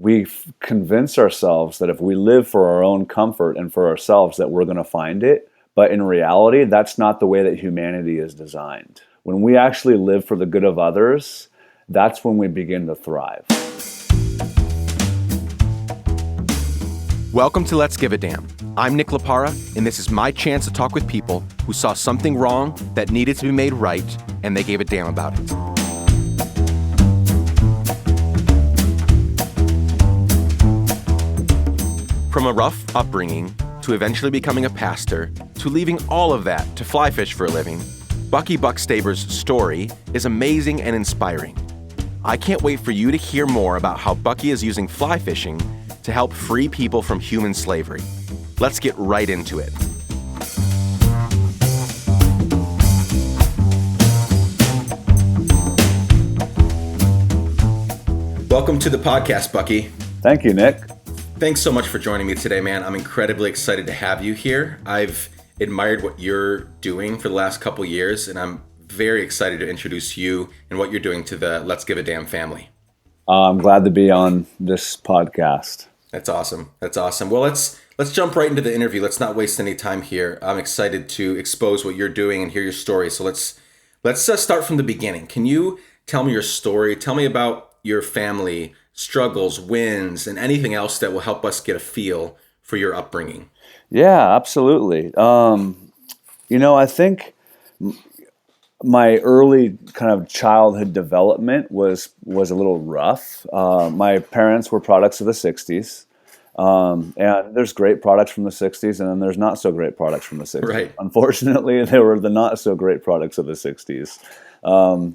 we convince ourselves that if we live for our own comfort and for ourselves that we're going to find it. But in reality, that's not the way that humanity is designed. When we actually live for the good of others, that's when we begin to thrive. Welcome to Let's Give a Damn. I'm Nick Lapara, and this is my chance to talk with people who saw something wrong that needed to be made right, and they gave a damn about it. From a rough upbringing, to eventually becoming a pastor, to leaving all of that to fly fish for a living, Bucky Buchstaber's story is amazing and inspiring. I can't wait for you to hear more about how Bucky is using fly fishing to help free people from human slavery. Let's get right into it. Welcome to the podcast, Bucky. Thank you, Nick. Thanks so much for joining me today, man. I'm incredibly excited to have you here. I've admired what you're doing for the last couple years, and I'm very excited to introduce you and what you're doing to the Let's Give a Damn family. I'm glad to be on this podcast. That's awesome. That's awesome. Well, let's jump right into the interview. Let's not waste any time here. I'm excited to expose what you're doing and hear your story. So let's start from the beginning. Can you tell me your story? Tell me about your family struggles, wins, and anything else that will help us get a feel for your upbringing. Yeah, absolutely. I think my early kind of childhood development was a little rough. My parents were products of the 60s. And there's great products from the 60s, and then there's not so great products from the 60s. Right. Unfortunately, they were the not so great products of the 60s.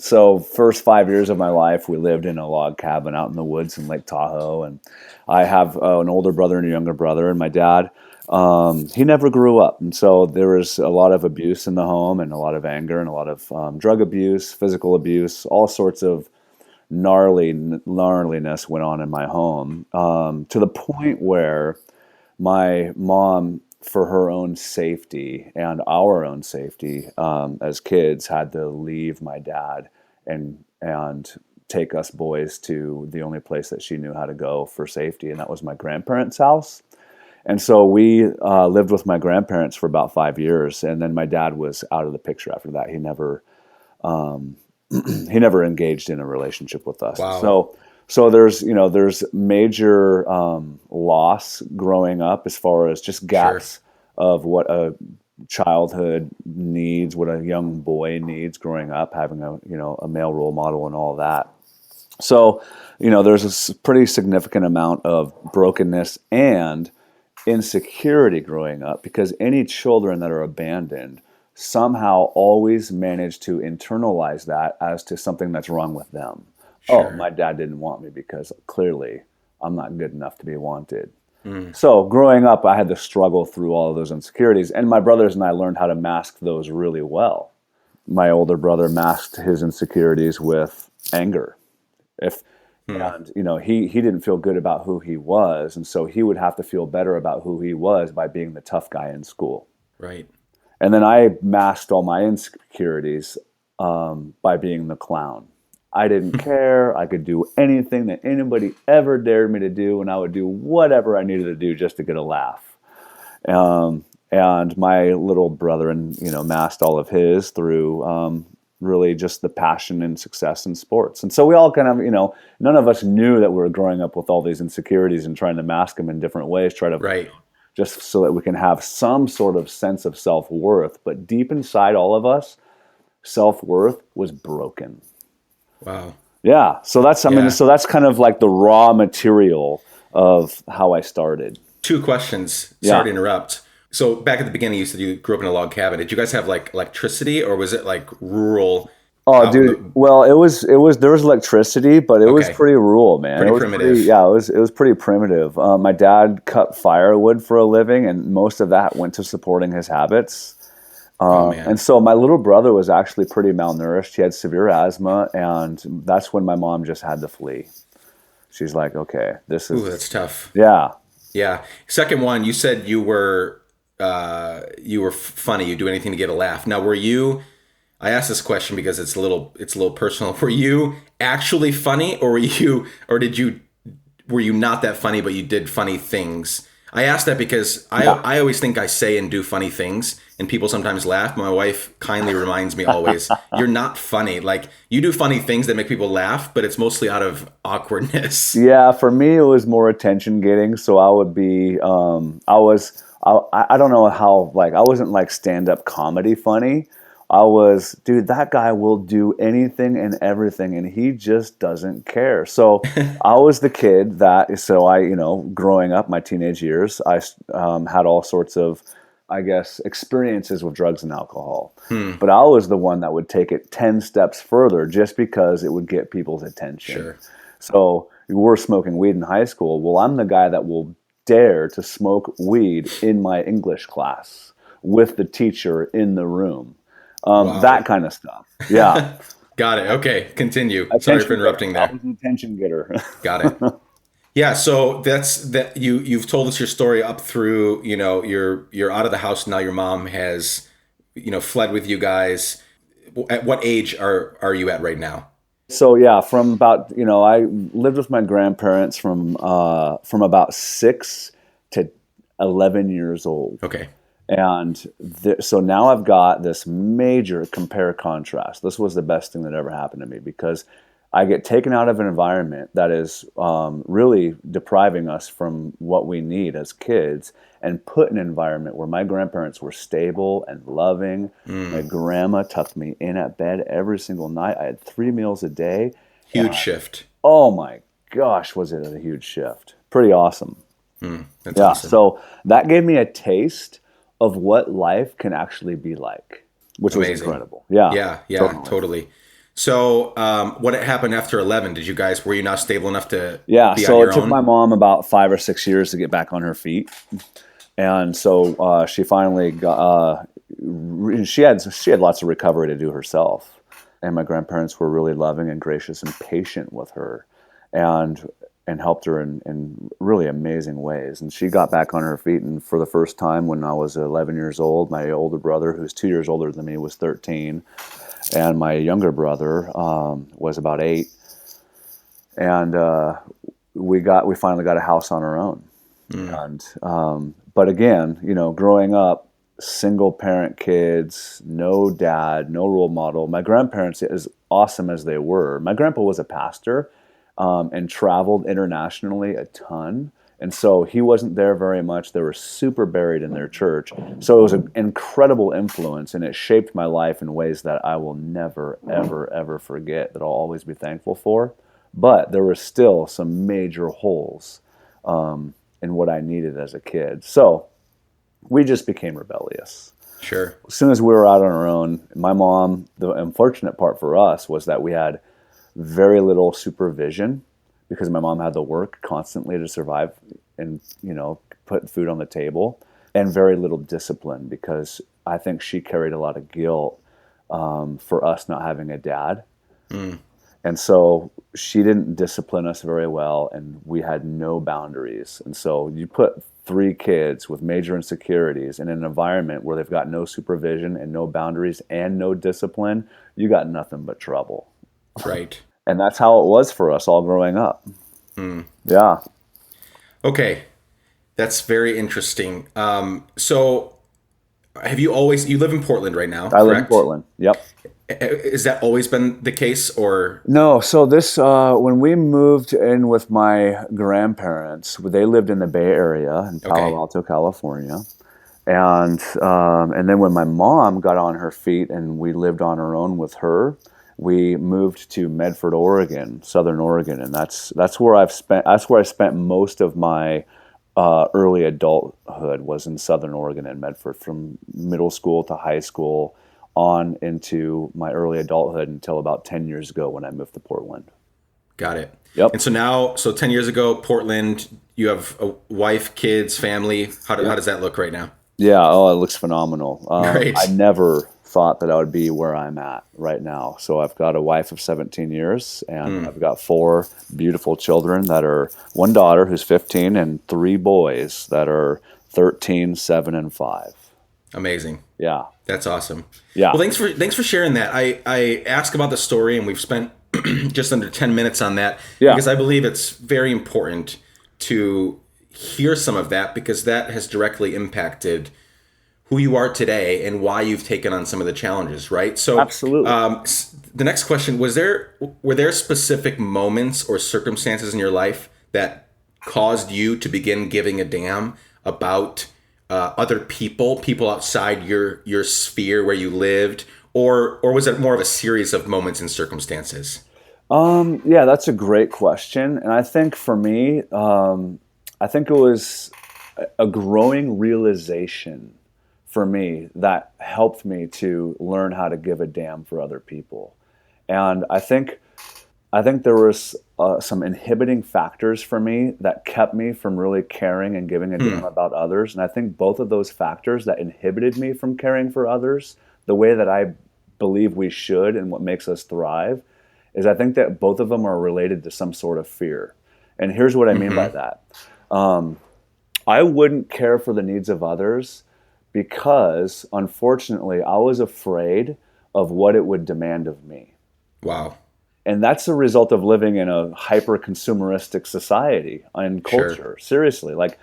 So first 5 years of my life, we lived in a log cabin out in the woods in Lake Tahoe. And I have an older brother and a younger brother, and my dad, he never grew up. And so there was a lot of abuse in the home and a lot of anger and a lot of drug abuse, physical abuse, all sorts of gnarliness went on in my home, to the point where my mom, for her own safety and our own safety as kids, had to leave my dad and take us boys to the only place that she knew how to go for safety, and that was my grandparents' house. And so we lived with my grandparents for about 5 years, and then my dad was out of the picture after that. He never he never engaged in a relationship with us. Wow. So there's major loss growing up as far as just gaps of what a childhood needs, what a young boy needs growing up, having a male role model and all that. So, there's a pretty significant amount of brokenness and insecurity growing up, because any children that are abandoned somehow always manage to internalize that as to something that's wrong with them. Sure. Oh, my dad didn't want me because clearly I'm not good enough to be wanted. So growing up, I had to struggle through all of those insecurities, and my brothers and I learned how to mask those really well. My older brother masked his insecurities with anger. And he didn't feel good about who he was, and so he would have to feel better about who he was by being the tough guy in school. Right. And then I masked all my insecurities by being the clown. I didn't care. I could do anything that anybody ever dared me to do, and I would do whatever I needed to do just to get a laugh. And my little brother, masked all of his through really just the passion and success in sports. And so we all kind of, none of us knew that we were growing up with all these insecurities and trying to mask them in different ways, Right. just so that we can have some sort of sense of self-worth. But deep inside all of us, self-worth was broken. Wow. Yeah. So that's kind of like the raw material of how I started. Two questions. Sorry to interrupt. So back at the beginning, you said you grew up in a log cabin. Did you guys have like electricity, or was it like rural? Oh, dude. Well, it was. There was electricity, but it was pretty rural, man. Pretty primitive. It was pretty primitive. My dad cut firewood for a living, and most of that went to supporting his habits. And so my little brother was actually pretty malnourished. He had severe asthma, and that's when my mom just had to flee. She's like, okay, this is... Ooh, that's tough. Yeah. Yeah. Second one, you said you were funny. You do anything to get a laugh. Now, I asked this question because it's a little personal. Were you actually funny, or did you were you not that funny, but you did funny things? I ask that because Yeah. I always think I say and do funny things, and people sometimes laugh. My wife kindly reminds me always, "You're not funny. Like you do funny things that make people laugh, but it's mostly out of awkwardness." Yeah, for me it was more attention getting. So I would be, I don't know how, like, I wasn't like stand up comedy funny. I was, dude, that guy will do anything and everything, and he just doesn't care. So I was the kid that, so I, growing up, my teenage years, I had all sorts of, I guess, experiences with drugs and alcohol. Hmm. But I was the one that would take it 10 steps further just because it would get people's attention. Sure. So you were smoking weed in high school. Well, I'm the guy that will dare to smoke weed in my English class with the teacher in the room. That Wow. kind of stuff. Yeah. Got it. Okay. Continue. Sorry for Attention getter. interrupting I there. was an attention getter. Got it. Yeah, so that's that you've told us your story up through, you're out of the house now, your mom has, fled with you guys. At what age are you at right now? So yeah, from about, I lived with my grandparents from about 6 to 11 years old. Okay. And so now I've got this major compare contrast. This was the best thing that ever happened to me because I get taken out of an environment that is really depriving us from what we need as kids and put in an environment where my grandparents were stable and loving. My Mm, grandma tucked me in at bed every single night. I had 3 meals a day. huge shift. Oh my gosh, was it a huge shift. Pretty awesome. That's Yeah, awesome. so that gave me a taste of what life can actually be like, which was Amazing. incredible. Yeah, Yeah, yeah, totally. totally. So, what happened after 11? Were you now stable enough to Yeah, be on so it your took my own? mom about 5 or 6 years to get back on her feet, and so she finally got. She had lots of recovery to do herself, and my grandparents were really loving and gracious and patient with her, and helped her in really amazing ways. And she got back on her feet, and for the first time when I was 11 years old, my older brother, who's 2 years older than me, was 13, and my younger brother was about 8, and we finally got a house on our own. Mm, And but again, growing up, single parent kids, no dad, no role model. My grandparents, as awesome as they were, my grandpa was a pastor and traveled internationally a ton. And so he wasn't there very much. They were super buried in their church. So it was an incredible influence, and it shaped my life in ways that I will never, ever, ever forget, that I'll always be thankful for. But there were still some major holes in what I needed as a kid. So we just became rebellious. sure. As soon as we were out on our own, my mom, the unfortunate part for us was that we had very little supervision because my mom had to work constantly to survive and, put food on the table, and very little discipline because I think she carried a lot of guilt for us not having a dad. Mm, And so she didn't discipline us very well, and we had no boundaries. And so you put 3 kids with major insecurities in an environment where they've got no supervision and no boundaries and no discipline, you got nothing but trouble. right. And that's how it was for us all growing up. Mm. Yeah. Okay, that's very interesting. So, you live in Portland right now, I live in correct? Portland. Yep. Has that always been the case, or No, so this when we moved in with my grandparents, they lived in the Bay Area in Palo okay? Alto, California. And then when my mom got on her feet and we lived on our own with her, we moved to Medford, Oregon, Southern Oregon, and that's where I spent most of my early adulthood, was in Southern Oregon and Medford, from middle school to high school on into my early adulthood until about 10 years ago when I moved to Portland. Got it. And Yep. so now, 10 years ago, Portland, you have a wife, kids, family. How Yep. does that look right now? Yeah. Oh, it looks phenomenal. I Great. never thought that I would be where I'm at right now. So I've got a wife of 17 years, and Mm, I've got 4 beautiful children that are, one daughter who's 15 and 3 boys that are 13, 7, and 5. amazing. Yeah. That's awesome. Yeah. Well, thanks for sharing that. I ask about the story, and we've spent just under 10 minutes on that, Yeah, because I believe it's very important to hear some of that, because that has directly impacted who you are today and why you've taken on some of the challenges, right? So, absolutely. the next question was, were there specific moments or circumstances in your life that caused you to begin giving a damn about other people outside your sphere where you lived, or was it more of a series of moments and circumstances? Yeah, that's a great question. And I think for me, I think it was a growing realization for me that helped me to learn how to give a damn for other people. And I think there was some inhibiting factors for me that kept me from really caring and giving a damn about others. And I think both of those factors that inhibited me from caring for others the way that I believe we should and what makes us thrive is I think that both of them are related to some sort of fear. And here's what I mean by that. I wouldn't care for the needs of others because, unfortunately, I was afraid of what it would demand of me. Wow. And that's a result of living in a hyper consumeristic society and Sure. culture. Seriously, like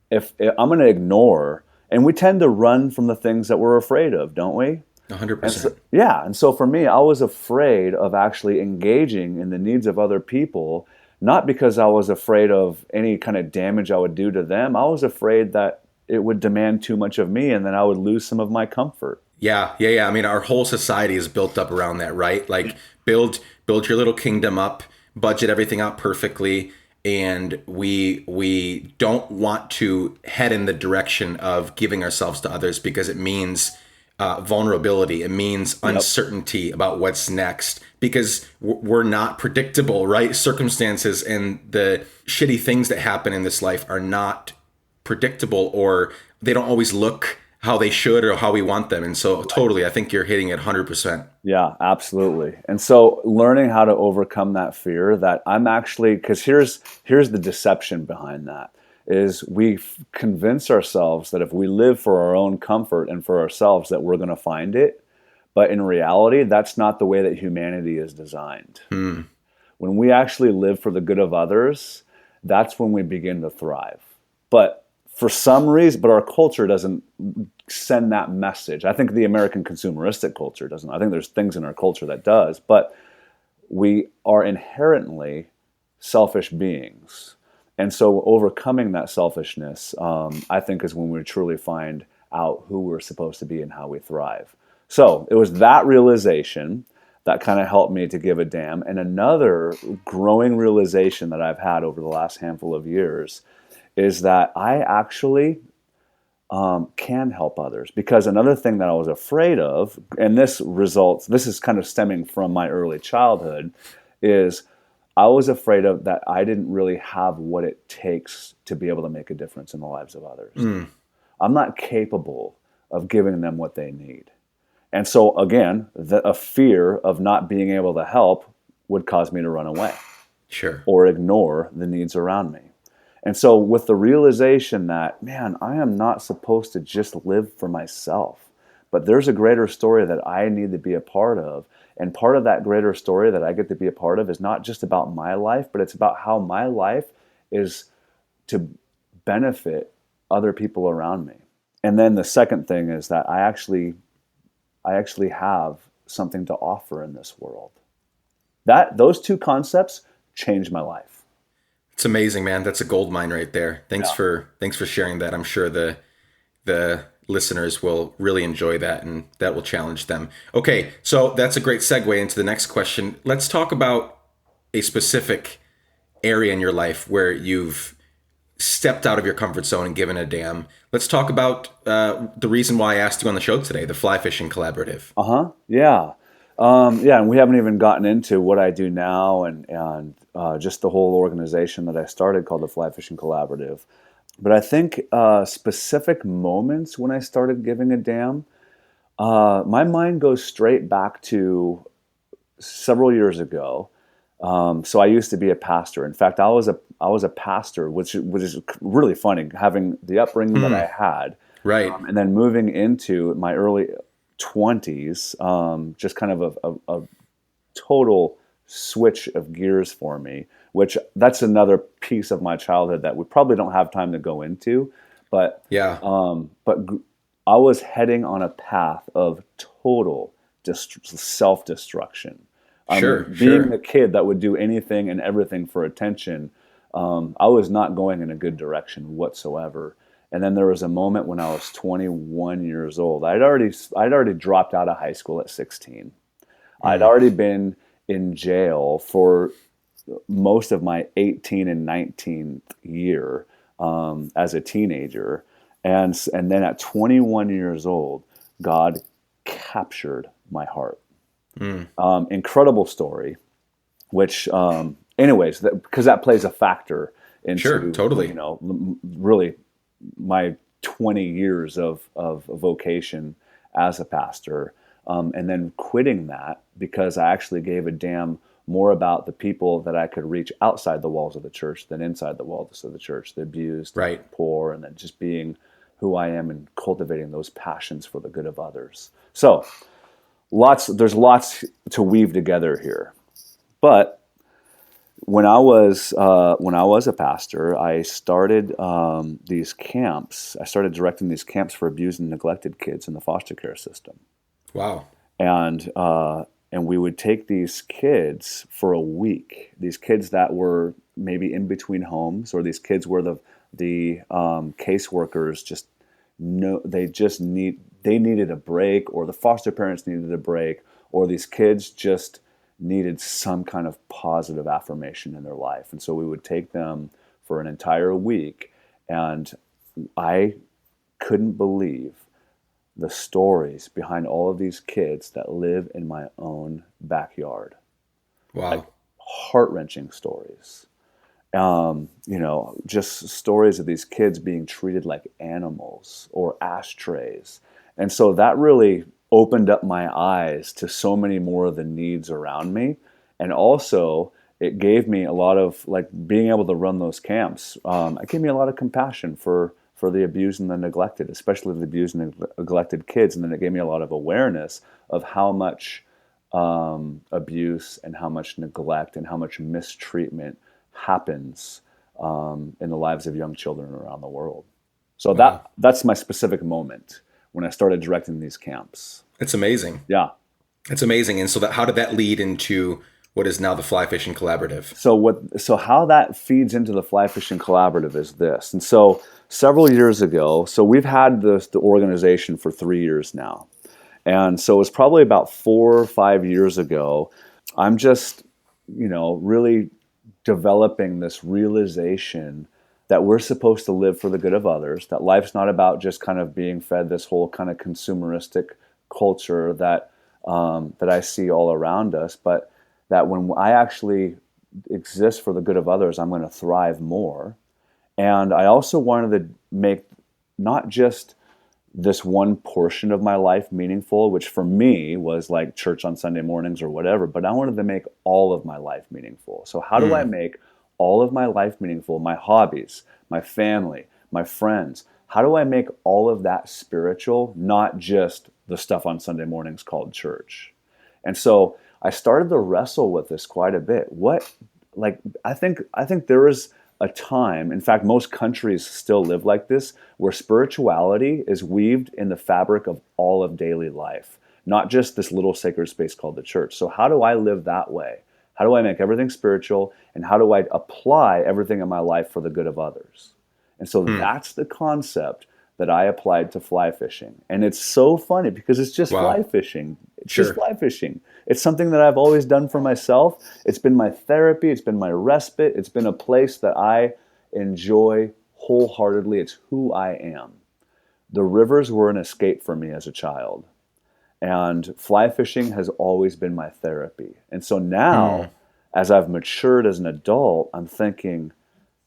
if I'm going to ignore, and we tend to run from the things that we're afraid of, don't we? And so, 100%. yeah, and so for me, I was afraid of actually engaging in the needs of other people, not because I was afraid of any kind of damage I would do to them. I was afraid that it would demand too much of me and then I would lose some of my comfort. Yeah, yeah, yeah. I mean, our whole society is built up around that, right? Like build your little kingdom up, budget everything out perfectly, and we don't want to head in the direction of giving ourselves to others because it means vulnerability. It means Yep. uncertainty about what's next because we're not predictable, right? Circumstances and the shitty things that happen in this life are not predictable, or they don't always look how they should or how we want them. And so totally, I think you're hitting it 100%. Yeah, absolutely. And so learning how to overcome that fear that I'm actually because here's the deception behind that is we convince ourselves that if we live for our own comfort and for ourselves that we're going to find it, but in reality that's not the way that humanity is designed. When we actually live for the good of others, that's when we begin to thrive. But for some reason, but our culture doesn't send that message. I think the American consumeristic culture doesn't. I think there's things in our culture that does, but we are inherently selfish beings. And so overcoming that selfishness, I think, is when we truly find out who we're supposed to be and how we thrive. So it was that realization that kind of helped me to give a damn. And another growing realization that I've had over the last handful of years is that I actually can help others. Because another thing that I was afraid of, and this is kind of stemming from my early childhood, is I was afraid of that I didn't really have what it takes to be able to make a difference in the lives of others. I'm not capable of giving them what they need. And so again, a fear of not being able to help would cause me to run away Sure. or ignore the needs around me. And so with the realization that, man, I am not supposed to just live for myself, but there's a greater story that I need to be a part of. And part of that greater story that I get to be a part of is not just about my life, but it's about how my life is to benefit other people around me. And then the second thing is that I actually have something to offer in this world. Those two concepts changed my life. It's amazing, man. That's a gold mine right there. Thanks Yeah. for sharing that. I'm sure the listeners will really enjoy that and that will challenge them. Okay, so that's a great segue into the next question. Let's talk about a specific area in your life where you've stepped out of your comfort zone and given a damn. Let's talk about the reason why I asked you on the show today, the Fly Fishing Collaborative. Uh-huh. Yeah. Yeah, and we haven't even gotten into what I do now and just the whole organization that I started called the Fly Fishing Collaborative. But I think specific moments when I started giving a damn, my mind goes straight back to several years ago. So I used to be a pastor. In fact, I was a pastor, which is really funny, having the upbringing that I had, Right. and then moving into my early 20s, just kind of a total switch of gears for me, which that's another piece of my childhood that we probably don't have time to go into. But Yeah. I was heading on a path of total self-destruction. Sure. Being Sure. the kid that would do anything and everything for attention, I was not going in a good direction whatsoever. And then there was a moment when I was 21 years old. I'd already dropped out of high school at 16. I'd Mm. already been in jail for most of my 18 and 19th year as a teenager. And then at 21 years old, God captured my heart. Mm. Incredible story, which, anyways, because that plays a factor Sure. into, Totally. really my 20 years of vocation as a pastor. And then quitting that because I actually gave a damn more about the people that I could reach outside the walls of the church than inside the walls of the church, the abused, the Right. poor, and then just being who I am and cultivating those passions for the good of others. So there's lots to weave together here. But when I was a pastor, I started these camps. I started directing these camps for abused and neglected kids in the foster care system, Wow. and we would take these kids for a week. These kids that were maybe in between homes, or these kids where the caseworkers just know they needed a break, or the foster parents needed a break, or these kids just needed some kind of positive affirmation in their life. And so we would take them for an entire week, and I couldn't believe the stories behind all of these kids that live in my own backyard. Like Wow. heart-wrenching stories. Just stories of these kids being treated like animals or ashtrays. And so that really opened up my eyes to so many more of the needs around me. And also, it gave me a lot of, like, being able to run those camps. It gave me a lot of compassion for the abused and the neglected, especially the abused and neglected kids. And then it gave me a lot of awareness of how much abuse and how much neglect and how much mistreatment happens in the lives of young children around the world. So Wow. that's my specific moment when I started directing these camps. It's amazing. Yeah. It's amazing. And so how did that lead into what is now the Fly Fishing Collaborative? So how that feeds into the Fly Fishing Collaborative is this. And so several years ago, so we've had the organization for 3 years now. And so it was probably about 4 or 5 years ago. I'm just, really developing this realization that we're supposed to live for the good of others, that life's not about just kind of being fed this whole kind of consumeristic culture that I see all around us, but that when I actually exist for the good of others, I'm going to thrive more. And I also wanted to make not just this one portion of my life meaningful, which for me was like church on Sunday mornings or whatever, but I wanted to make all of my life meaningful. So how do I Mm. make all of my life meaningful? My hobbies, my family, my friends. How do I make all of that spiritual, not just the stuff on Sunday mornings called church? And so I started to wrestle with this quite a bit. I think there is a time, in fact, most countries still live like this, where spirituality is weaved in the fabric of all of daily life, not just this little sacred space called the church. So how do I live that way? How do I make everything spiritual? And how do I apply everything in my life for the good of others? And so Hmm. that's the concept that I applied to fly fishing. And it's so funny because it's just fly Wow. fishing. It's just Sure. fly fishing. It's something that I've always done for myself. It's been my therapy. It's been my respite. It's been a place that I enjoy wholeheartedly. It's who I am. The rivers were an escape for me as a child. And fly fishing has always been my therapy. And so Hmm. now, as I've matured as an adult, I'm thinking,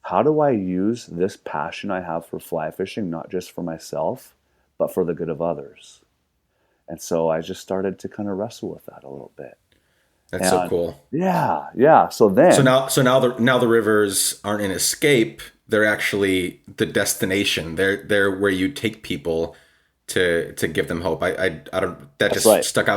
how do I use this passion I have for fly fishing, not just for myself, but for the good of others? And so I just started to kind of wrestle with that a little bit. That's so And cool. yeah, yeah. So So then, now the rivers aren't an escape. They're actually the destination. They're where you take people to give them hope. I don't, that That's just right. stuck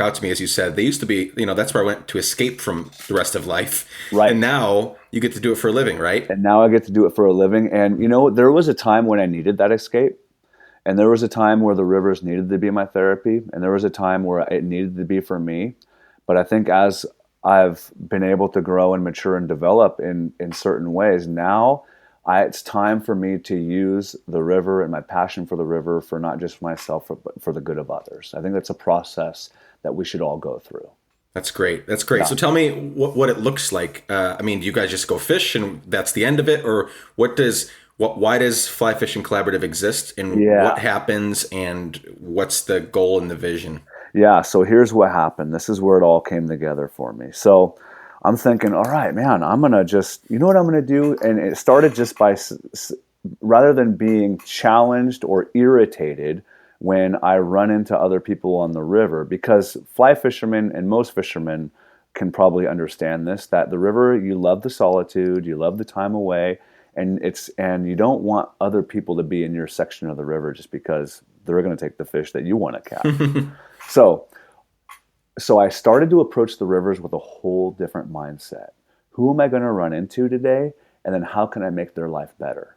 out to me as you said. They used to be, that's where I went to escape from the rest of life. And Right. now you get to do it for a living, right? And now I get to do it for a living. And there was a time when I needed that escape. And there was a time where the rivers needed to be my therapy, and there was a time where it needed to be for me. But I think as I've been able to grow and mature and develop in certain ways, now it's time for me to use the river and my passion for the river for not just myself, but for the good of others. I think that's a process that we should all go through. That's great. That's great. Yeah. So tell me what it looks like. I mean, do you guys just go fish and that's the end of it, or why does Fly Fishing Collaborative exist, and what Yeah. happens, and what's the goal and the vision? Yeah, so here's what happened. This is where it all came together for me. So I'm thinking, all right, man, I'm going to just, you know what I'm going to do? And it started just by, rather than being challenged or irritated when I run into other people on the river, because fly fishermen and most fishermen can probably understand this, that the river, you love the solitude, you love the time away, and you don't want other people to be in your section of the river just because they're going to take the fish that you want to catch. So, so I started to approach the rivers with a whole different mindset. Who am I going to run into today? And then how can I make their life better?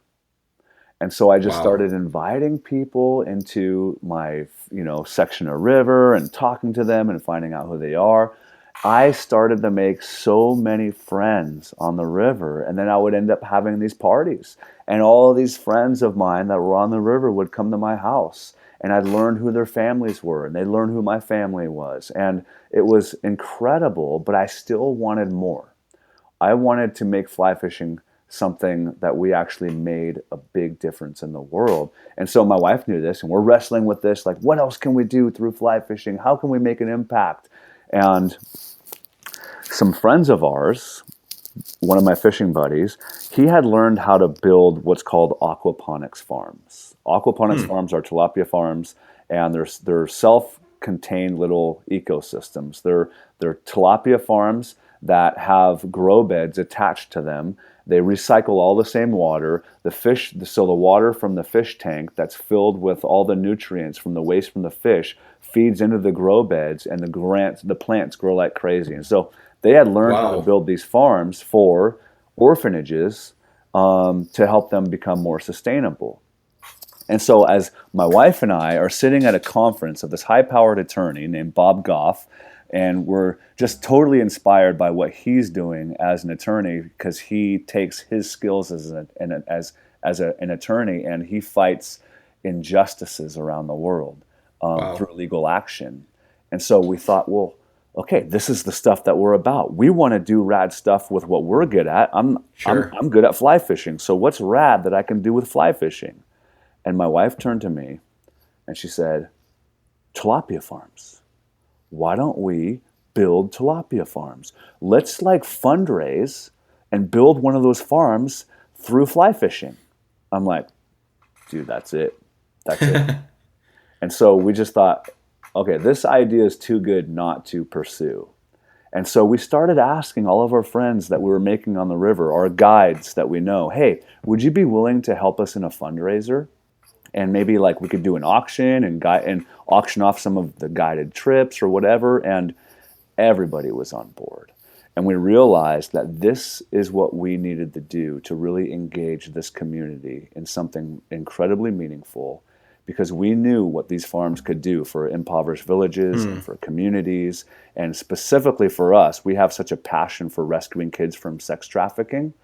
And so I just Wow. started inviting people into my, section of river and talking to them and finding out who they are. I started to make so many friends on the river, and then I would end up having these parties. And all of these friends of mine that were on the river would come to my house, and I'd learn who their families were, and they'd learn who my family was. And it was incredible, but I still wanted more. I wanted to make fly fishing something that we actually made a big difference in the world. And so my wife knew this, and we're wrestling with this, like, what else can we do through fly fishing? How can we make an impact? And some friends of ours, one of my fishing buddies, he had learned how to build what's called aquaponics farms. Aquaponics Hmm. farms are tilapia farms, and they're self-contained little ecosystems. They're tilapia farms that have grow beds attached to them. They recycle all the same water. So the water from the fish tank that's filled with all the nutrients from the waste from the fish feeds into the grow beds, and the plants grow like crazy. And so they had learned how to Wow. build these farms for orphanages, to help them become more sustainable. And so, as my wife and I are sitting at a conference of this high powered attorney named Bob Goff, and we're just totally inspired by what he's doing as an attorney, because he takes his skills as an attorney, and he fights injustices around the world, Wow. through legal action. And so we thought, well, okay, this is the stuff that we're about. We want to do rad stuff with what we're good at. Sure. I'm good at fly fishing. So what's rad that I can do with fly fishing? And my wife turned to me and she said, tilapia farms. Why don't we build tilapia farms? Let's like fundraise and build one of those farms through fly fishing. I'm like, dude, that's it. That's it. And so we just thought, okay, this idea is too good not to pursue. And so we started asking all of our friends that we were making on the river, our guides that we know, hey, would you be willing to help us in a fundraiser? And maybe like we could do an auction and auction off some of the guided trips or whatever. And everybody was on board. And we realized that this is what we needed to do to really engage this community in something incredibly meaningful, because we knew what these farms could do for impoverished villages and Hmm. for communities. And specifically for us, we have such a passion for rescuing kids from sex trafficking.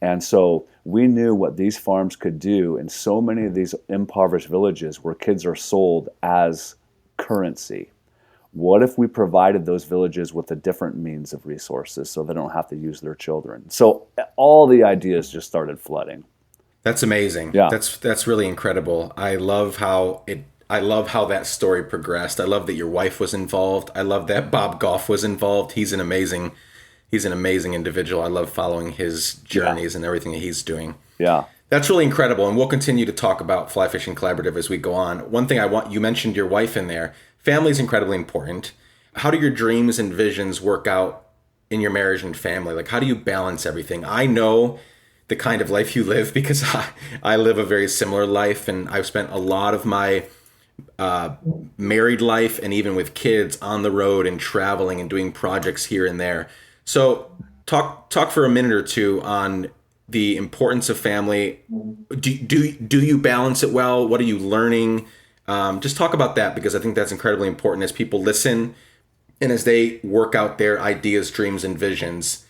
And so we knew what these farms could do in so many of these impoverished villages where kids are sold as currency. What if we provided those villages with a different means of resources so they don't have to use their children? So all the ideas just started flooding. That's amazing. Yeah. That's really incredible. I love how that story progressed. I love that your wife was involved. I love that Bob Goff was involved. He's an amazing individual. I love following his Yeah. journeys and everything that he's doing. Yeah. That's really incredible, and we'll continue to talk about Fly Fishing Collaborative as we go on. One thing you mentioned your wife in there. Family is incredibly important. How do your dreams and visions work out in your marriage and family? Like, how do you balance everything? I know the kind of life you live because I live a very similar life, and I've spent a lot of my uh, married life and even with kids on the road and traveling and doing projects here and there. So talk for a minute or two on the importance of family. Do you balance it well? What are you learning? Just talk about that because I think that's incredibly important as people listen and as they work out their ideas, dreams, and visions.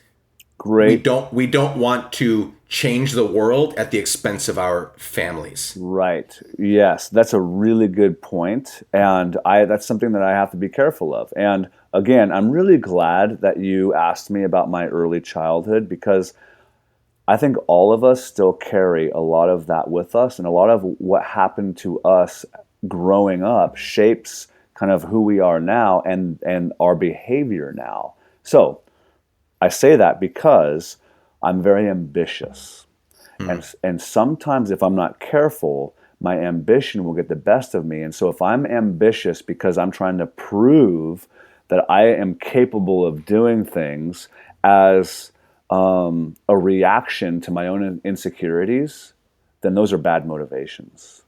Great. We don't want to change the world at the expense of our families. Right. Yes, that's a really good point, and I that's something that I have to be careful of. And again, I'm really glad that you asked me about my early childhood because I think all of us still carry a lot of that with us, and a lot of what happened to us growing up shapes kind of who we are now and our behavior now. So, I say that because I'm very ambitious. Hmm. And sometimes if I'm not careful, my ambition will get the best of me. And so if I'm ambitious because I'm trying to prove that I am capable of doing things as a reaction to my own insecurities, then those are bad motivations.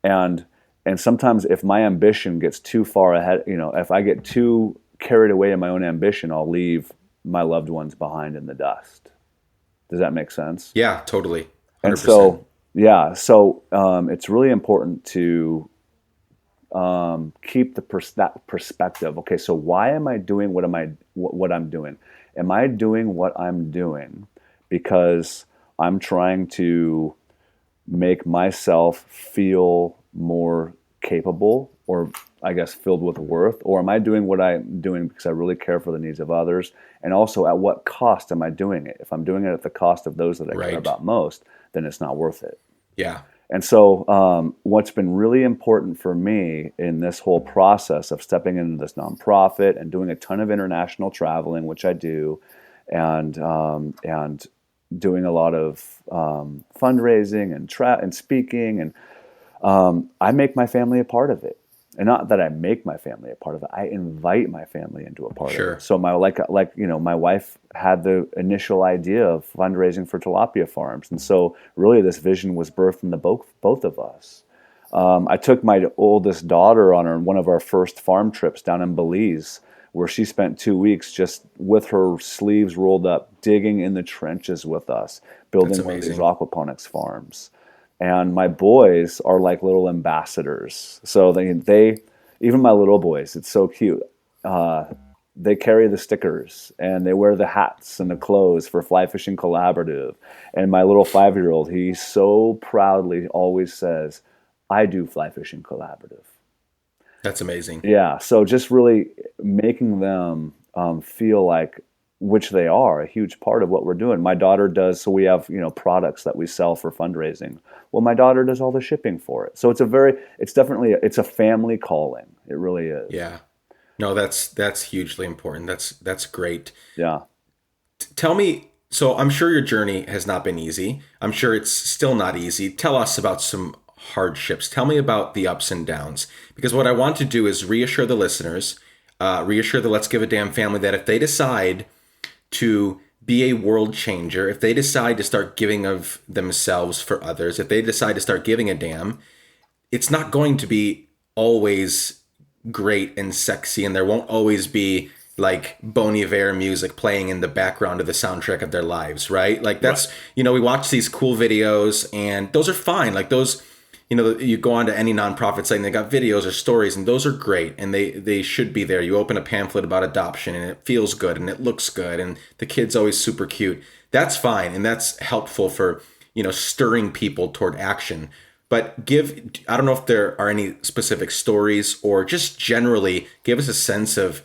And and sometimes if my ambition gets too far ahead, if I get too carried away in my own ambition, I'll leave my loved ones behind in the dust. Does that make sense? Yeah, totally. And 100%. so, yeah, so it's really important to keep that perspective. Okay, so why am I doing what I'm doing? Am I doing what I'm doing because I'm trying to make myself feel more capable, or I guess filled with worth? Or am I doing what I'm doing because I really care for the needs of others? And also, at what cost am I doing it? If I'm doing it at the cost of those that I care Right. about most, then it's not worth it. Yeah. And so, what's been really important for me in this whole process of stepping into this nonprofit and doing a ton of international traveling, which I do, and doing a lot of fundraising and speaking, and I make my family a part of it. And not that I make my family a part of it, I invite my family into a part of it. Sure. So my wife had the initial idea of fundraising for tilapia farms, and so really this vision was birthed in the both of us. I took my oldest daughter on one of our first farm trips down in Belize, where she spent 2 weeks just with her sleeves rolled up, digging in the trenches with us, That's building one of these amazing. aquaponics farms. And my boys are like little ambassadors. So they even my little boys, it's so cute. Uh, they carry the stickers and they wear the hats and the clothes for Fly Fishing Collaborative. And my little 5-year-old, he so proudly always says, "I do Fly Fishing Collaborative." That's amazing. Yeah, so just really making them feel like, which they are, a huge part of what we're doing. My daughter does, so we have, products that we sell for fundraising. Well, my daughter does all the shipping for it. So it's definitely, it's a family calling. It really is. Yeah. No, that's hugely important. That's great. Yeah. Tell me, so I'm sure your journey has not been easy. I'm sure it's still not easy. Tell us about some hardships. Tell me about the ups and downs. Because what I want to do is reassure the listeners, reassure the Let's Give a Damn family that if they decide to be a world changer, if they decide to start giving of themselves for others, if they decide to start giving a damn, it's not going to be always great and sexy, and there won't always be like Bon Iver music playing in the background of the soundtrack of their lives, right? Like Right. that's, we watch these cool videos and those are fine. Like those, you go onto any nonprofit site and they got videos or stories and those are great and they should be there. You open a pamphlet about adoption and it feels good and it looks good and the kid's always super cute. That's fine and that's helpful for, stirring people toward action. But I don't know if there are any specific stories or just generally give us a sense of,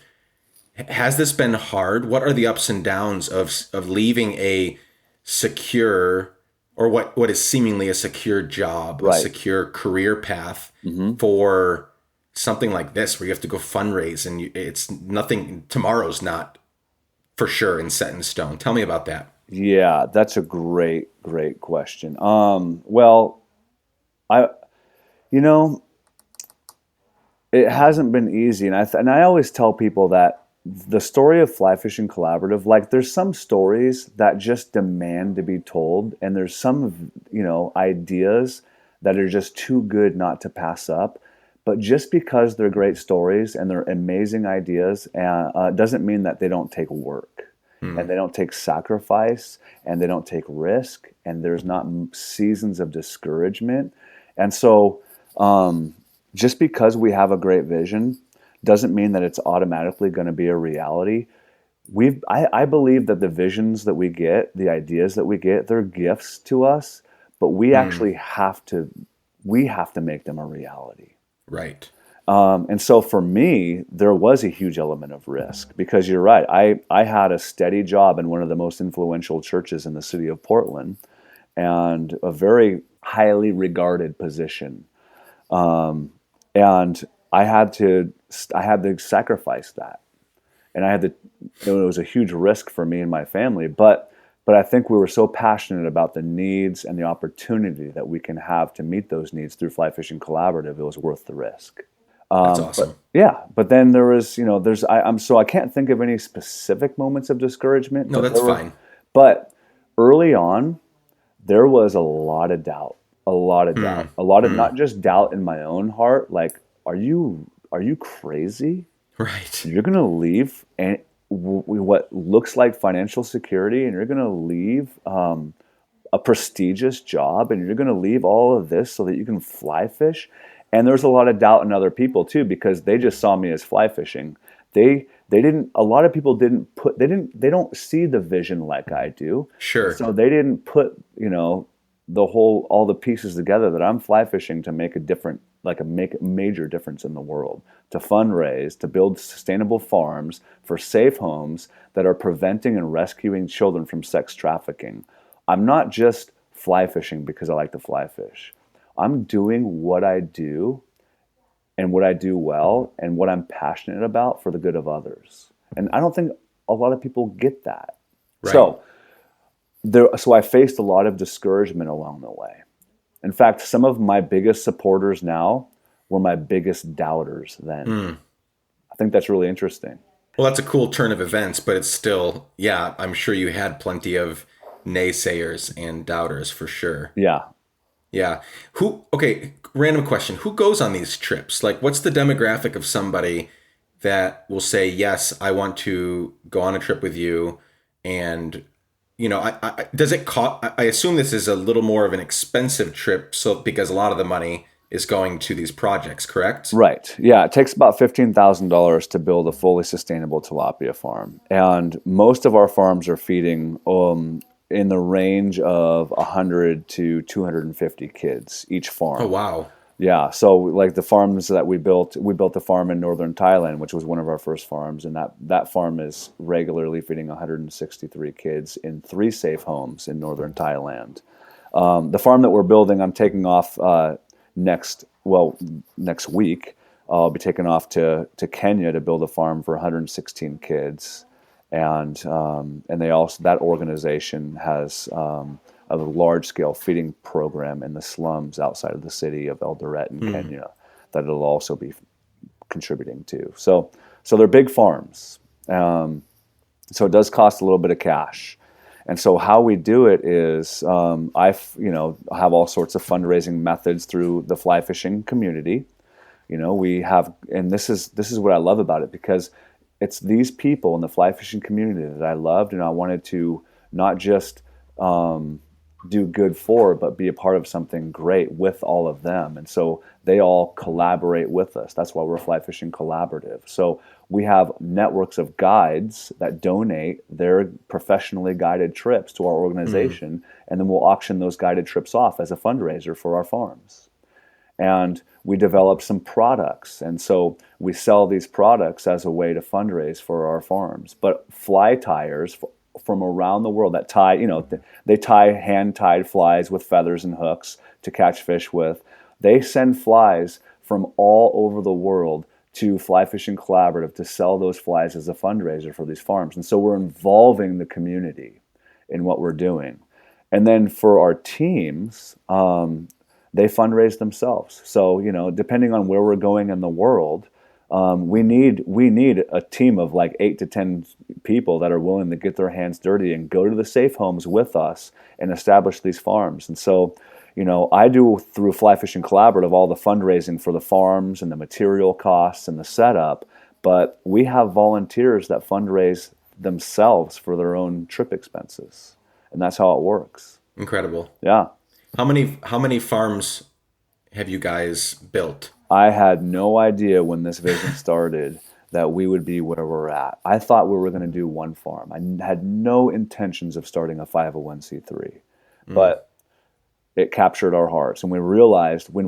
has this been hard? What are the ups and downs of leaving a secure or what is seemingly a secure job, a Right. secure career path Hmm. for something like this where you have to go fundraise and it's nothing, tomorrow's not for sure and set in stone. Tell me about that. Yeah, that's a great question. Well, I, you know, it hasn't been easy, and I always tell people that the story of Fly Fishing Collaborative, like there's some stories that just demand to be told, and there's some ideas that are just too good not to pass up. But just because they're great stories and they're amazing ideas, doesn't mean that they don't take work and Mm, they don't take sacrifice and they don't take risk and there's not seasons of discouragement. And so, just because we have a great vision doesn't mean that it's automatically going to be a reality. I believe that the visions that we get, the ideas that we get, they're gifts to us, but mm, we have to make them a reality. right. And so for me, there was a huge element of risk because you're right. I had a steady job in one of the most influential churches in the city of Portland and a very highly regarded position. And I had to sacrifice that. And I had to, it was a huge risk for me and my family, but I think we were so passionate about the needs and the opportunity that we can have to meet those needs through Fly Fishing Collaborative. It was worth the risk. That's But awesome. yeah, but then there was, I'm so I can't think of any specific moments of discouragement, No, but that's there were, fine. but early on, there was a lot of doubt, Mm, a lot of mm, not just doubt in my own heart, like, are you crazy? right. You're going to leave and what looks like financial security, and you're going to leave a prestigious job, and you're going to leave all of this so that you can fly fish. And there's a lot of doubt in other people too because they just saw me as fly fishing. They didn't. A lot of people didn't put. They don't see the vision like I do, and Sure. so they didn't put all the pieces together that I'm fly fishing to make a different make a major difference in the world, to fundraise, to build sustainable farms for safe homes that are preventing and rescuing children from sex trafficking. I'm not just fly fishing because I like to fly fish. I'm doing what I do and what I do well and what I'm passionate about for the good of others. And I don't think a lot of people get that. Right. So I faced a lot of discouragement along the way. In fact, some of my biggest supporters now were my biggest doubters then. Mm. I think that's really interesting. Well, that's a cool turn of events, but it's still, yeah, I'm sure you had plenty of naysayers and doubters for sure. Yeah. Yeah. Okay, random question. Who goes on these trips? Like, what's the demographic of somebody that will say, yes, I want to go on a trip with you? And, does it cost? I assume this is a little more of an expensive trip, so because a lot of the money is going to these projects, correct? Right. Yeah. It takes about $15,000 to build a fully sustainable tilapia farm. And most of our farms are feeding in the range of 100 to 250 kids each Oh, farm. wow. Yeah. So like the farms that we built a farm in northern Thailand, which was one of our first farms. And that farm is regularly feeding 163 kids in 3 safe homes in northern Thailand. The farm that we're building, I'm taking off next well next week. I'll be taking off to Kenya to build a farm for 116 kids, and they also that organization has a large scale feeding program in the slums outside of the city of Eldoret in Hmm. Kenya that it'll also be contributing to. So they're big farms. So it does cost a little bit of cash. And so how we do it is have all sorts of fundraising methods through the fly fishing community. We have, and this is what I love about it because it's these people in the fly fishing community that I loved, and I wanted to not just do good for, but be a part of something great with all of them. And so they all collaborate with us. That's why we're Fly Fishing Collaborative. So we have networks of guides that donate their professionally guided trips to our Hmm. organization, and then we'll auction those guided trips off as a fundraiser for our farms. And we develop some products. And so we sell these products as a way to fundraise for our farms. But fly tires from around the world that tie, they tie hand tied flies with feathers and hooks to catch fish with. They send flies from all over the world to Fly Fishing Collaborative to sell those flies as a fundraiser for these farms. And so we're involving the community in what we're doing. And then for our teams, they fundraise themselves. So, depending on where we're going in the world, we need a team of like 8 to 10 people that are willing to get their hands dirty and go to the safe homes with us and establish these farms. And so I do through Fly Fishing Collaborative all the fundraising for the farms and the material costs and the setup, but we have volunteers that fundraise themselves for their own trip expenses. And that's how it works. Incredible. Yeah. How many farms have you guys built? I had no idea when this vision started that we would be where we're at. I thought we were going to do one farm. I had no intentions of starting a 501c3, but it captured our hearts. And when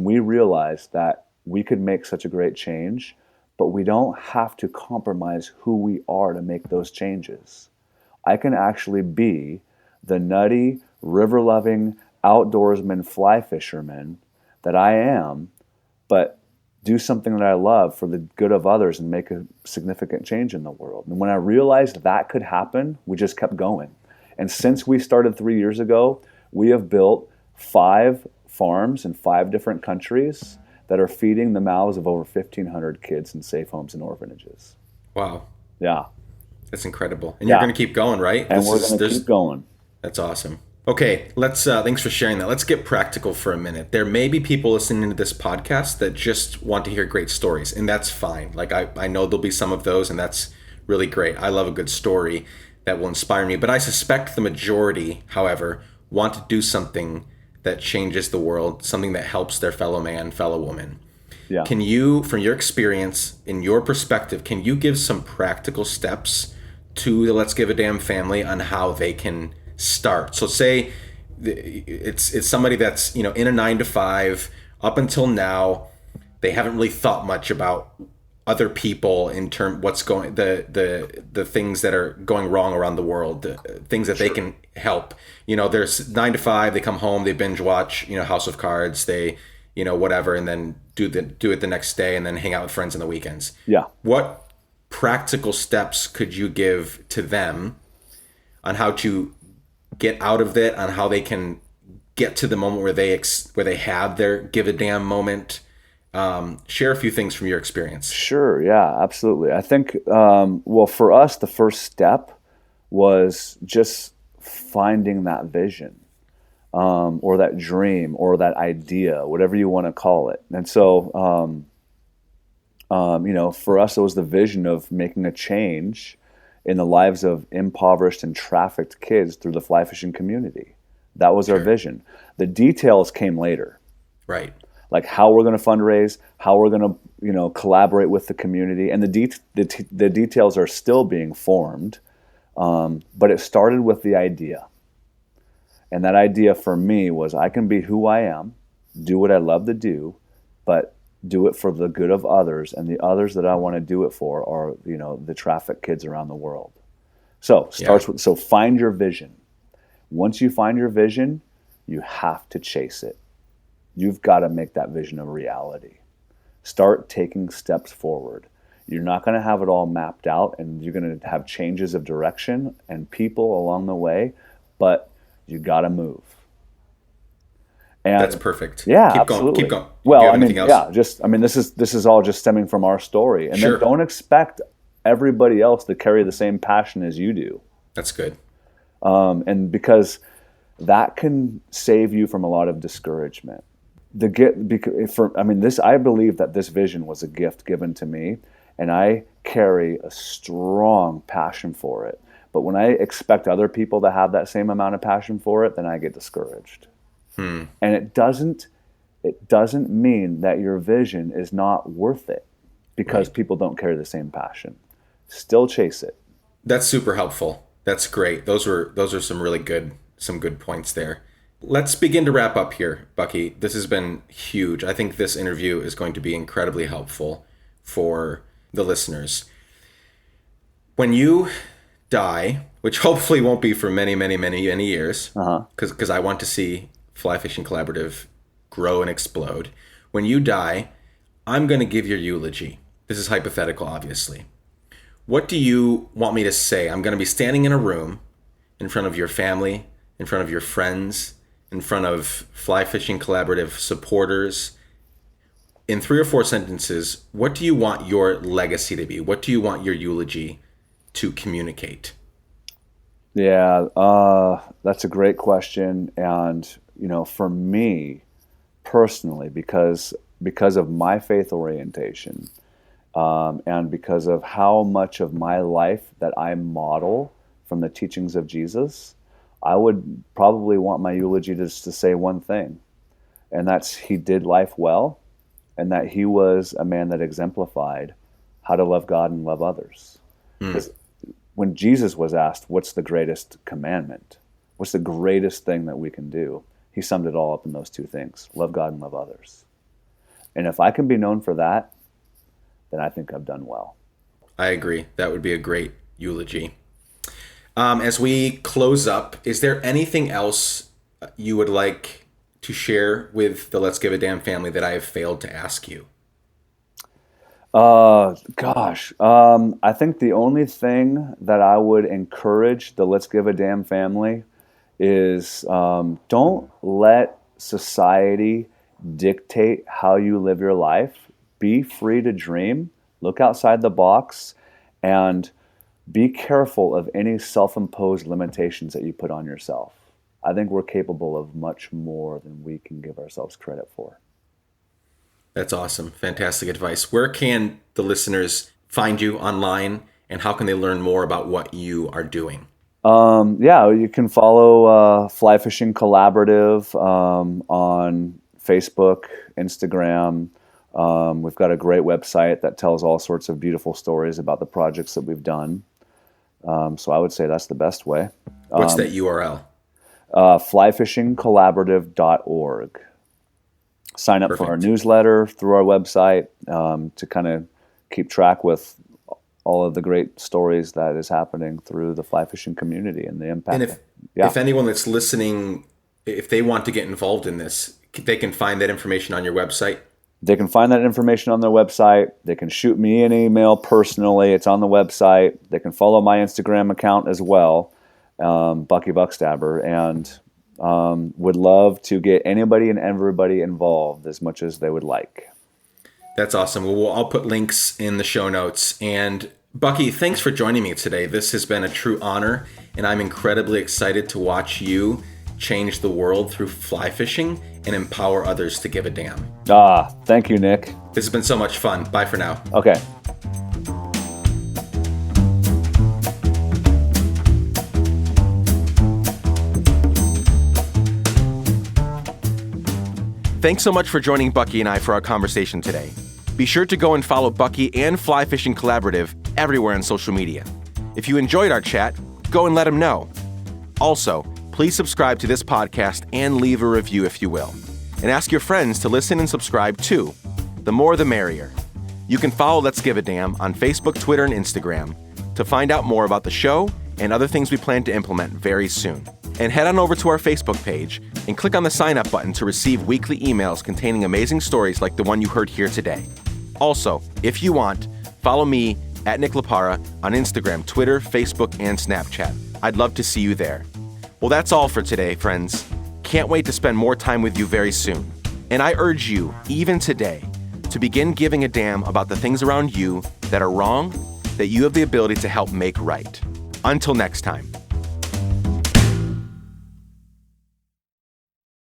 we realized that we could make such a great change, but we don't have to compromise who we are to make those changes. I can actually be the nutty, river-loving, outdoorsman, fly fisherman that I am, but do something that I love for the good of others and make a significant change in the world. And when I realized that could happen, we just kept going. And since we started 3 years ago, we have built 5 farms in 5 different countries that are feeding the mouths of over 1,500 kids in safe homes and orphanages. Wow. Yeah. That's incredible. And you're going to keep going, right? And we're going to keep going. That's awesome. Okay, thanks for sharing that. Let's get practical for a minute. There may be people listening to this podcast that just want to hear great stories, and that's fine. Like I know there'll be some of those, and that's really great. I love a good story that will inspire me. But I suspect the majority, however, want to do something that changes the world, something that helps their fellow man, fellow woman. Yeah. Can you, from your experience, in your perspective, can you give some practical steps to the Let's Give a Damn family on how they can start? So say it's somebody that's, in a 9-to-5 up until now, they haven't really thought much about other people in what's going, the things that are going wrong around the world, the things that they can help. There's 9-to-5, they come home, they binge watch, House of Cards, they, whatever, and then do it the next day and then hang out with friends on the weekends. Yeah. What practical steps could you give to them on how to get out of it, on how they can get to the moment where they have their give a damn moment? Share a few things from your experience. Sure. Yeah, absolutely. I think, for us, the first step was just finding that vision, or that dream, or that idea, whatever you want to call it. And so, for us, it was the vision of making a change in the lives of impoverished and trafficked kids through the fly fishing community. That was our vision. The details came later. Right. Like how we're going to fundraise, how we're going to, collaborate with the community, and the details are still being formed. But it started with the idea, and that idea for me was I can be who I am, do what I love to do, but do it for the good of others, and the others that I want to do it for are, the trafficked kids around the world. So find your vision. Once you find your vision, you have to chase it. You've got to make that vision a reality. Start taking steps forward. You're not going to have it all mapped out, and you're going to have changes of direction and people along the way, but you got to move. And that's perfect. Yeah, keep going. absolutely. Keep going. Well, else? This is all just stemming from our story, and then don't expect everybody else to carry the same passion as you do. That's good. And because that can save you from a lot of discouragement. I believe that this vision was a gift given to me, and I carry a strong passion for it. But when I expect other people to have that same amount of passion for it, then I get discouraged. And it doesn't mean that your vision is not worth it because people don't carry the same passion. Still chase it. That's super helpful. That's great. Those are some good points there. Let's begin to wrap up here, Bucky. This has been huge. I think this interview is going to be incredibly helpful for the listeners. When you die, which hopefully won't be for many, many, many, many years, because I want to see Fly Fishing Collaborative grow and explode. When you die, I'm going to give your eulogy. This is hypothetical, obviously. What do you want me to say? I'm going to be standing in a room in front of your family, in front of your friends, in front of Fly Fishing Collaborative supporters. In 3 or 4 sentences, what do you want your legacy to be? What do you want your eulogy to communicate? Yeah, that's a great question. And, for me personally, because of my faith orientation, and because of how much of my life that I model from the teachings of Jesus, I would probably want my eulogy just to say one thing, and that's he did life well, and that he was a man that exemplified how to love God and love others. Because when Jesus was asked, what's the greatest commandment? What's the greatest thing that we can do? He summed it all up in those two things: love God and love others. And if I can be known for that, then I think I've done well. I agree. That would be a great eulogy. As we close up, is there anything else you would like to share with the Let's Give a Damn family that I have failed to ask you? I think the only thing that I would encourage the Let's Give a Damn family is don't let society dictate how you live your life. Be free to dream, look outside the box, and be careful of any self-imposed limitations that you put on yourself. I think we're capable of much more than we can give ourselves credit for. That's awesome. Fantastic advice. Where can the listeners find you online, and how can they learn more about what you are doing? You can follow Fly Fishing Collaborative on Facebook, Instagram. We've got a great website that tells all sorts of beautiful stories about the projects that we've done. So I would say that's the best way. What's that URL? Flyfishingcollaborative.org. Sign up Perfect. for our newsletter through our website to kind of keep track with all of the great stories that is happening through the fly fishing community and the impact. And if anyone that's listening, if they want to get involved in this, they can find that information on your website? They can find that information on their website. They can shoot me an email personally. It's on the website. They can follow my Instagram account as well, Bucky Buchstaber, and would love to get anybody and everybody involved as much as they would like. That's awesome. Well, I'll put links in the show notes. And Bucky, thanks for joining me today. This has been a true honor, and I'm incredibly excited to watch you change the world through fly fishing and empower others to give a damn. Thank you, Nick. This has been so much fun. Bye for now. Okay. Thanks so much for joining Bucky and I for our conversation today. Be sure to go and follow Bucky and Fly Fishing Collaborative everywhere on social media. If you enjoyed our chat, go and let him know. Also, please subscribe to this podcast and leave a review if you will. And ask your friends to listen and subscribe too. The more the merrier. You can follow Let's Give a Damn on Facebook, Twitter, and Instagram to find out more about the show and other things we plan to implement very soon. And head on over to our Facebook page and click on the sign up button to receive weekly emails containing amazing stories like the one you heard here today. Also, if you want, follow me at Nick Lapara on Instagram, Twitter, Facebook, and Snapchat. I'd love to see you there. Well, that's all for today, friends. Can't wait to spend more time with you very soon. And I urge you, even today, to begin giving a damn about the things around you that are wrong, that you have the ability to help make right. Until next time.